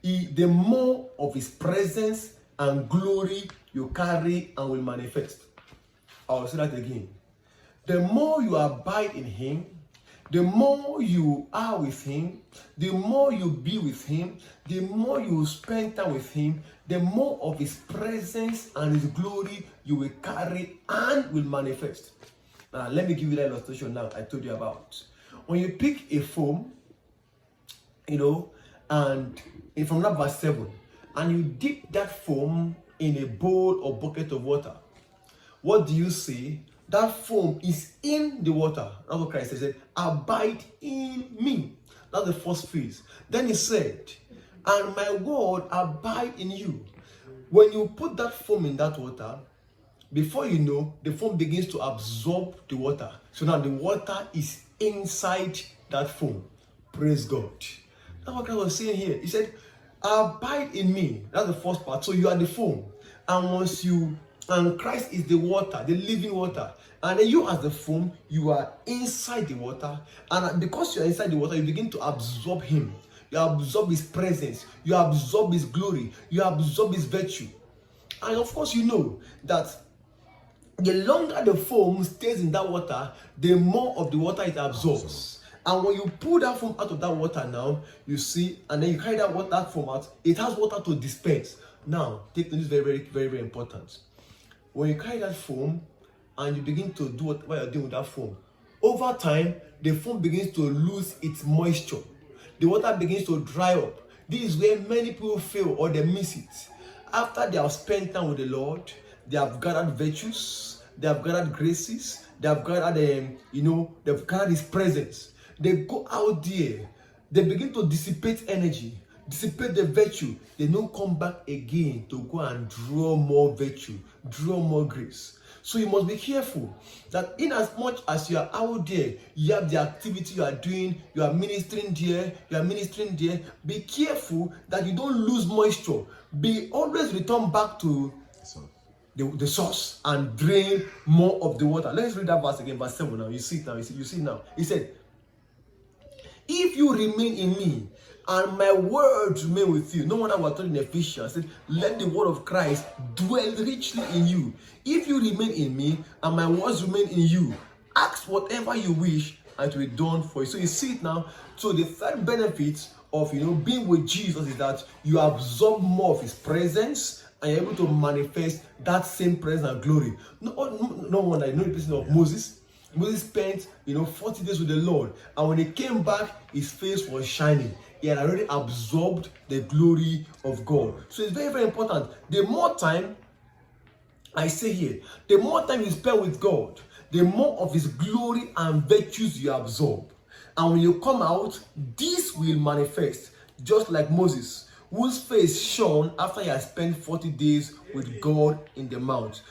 the more of his presence and glory you carry and will manifest. I'll say that again. The more you abide in him, the more you are with him, the more you be with him, the more you spend time with him, the more of his presence and his glory you will carry and will manifest. Now, let me give you that illustration now I told you about. When you pick a foam, and from that verse 7, and you dip that foam in a bowl or bucket of water, what do you see? That foam is in the water. That's what Christ said, abide in me. That's the first phase. Then he said, and my word abide in you. When you put that foam in that water, before you know, the foam begins to absorb the water. So now the water is inside that foam. Praise God. That's what Christ was saying here. He said, abide in me. That's the first part. So you are the foam. And Christ is the water, the living water. And then you as the foam, you are inside the water. And because you are inside the water, you begin to absorb him. You absorb his presence. You absorb his glory. You absorb his virtue. And of course, you know that the longer the foam stays in that water, the more of the water it absorbs. And when you pull that foam out of that water now, you see, and then you carry that foam out, it has water to dispense. Now, take notice, very, very, very, very important. When you carry that foam and you begin to do what you're doing with that foam, over time, the foam begins to lose its moisture. The water begins to dry up. This is where many people fail or they miss it. After they have spent time with the Lord, they have gathered virtues, they have gathered graces, they have gathered, they've gathered his presence. They go out there, they begin to dissipate energy, dissipate the virtue. They don't come back again to go and draw more virtue, draw more grace. So you must be careful that in as much as you are out there, you have the activity you are doing, you are ministering there, be careful that you don't lose moisture. Always return back to the source and drain more of the water. Let's read that verse again, verse 7 now. You see it now, you see it now. He said, if you remain in me, and my words remain with you. No wonder we're told in Ephesians, said, let the word of Christ dwell richly in you. If you remain in me, and my words remain in you, ask whatever you wish, and it will be done for you. So you see it now. So the third benefit of being with Jesus is that you absorb more of his presence, and you're able to manifest that same presence and glory. No wonder the person of Moses. Moses spent 40 days with the Lord, and when he came back, his face was shining. He had already absorbed the glory of God. So it's very, very important. The more time, I say here, the more time you spend with God, the more of his glory and virtues you absorb. And when you come out, this will manifest, just like Moses, whose face shone after he had spent 40 days with God in the mount.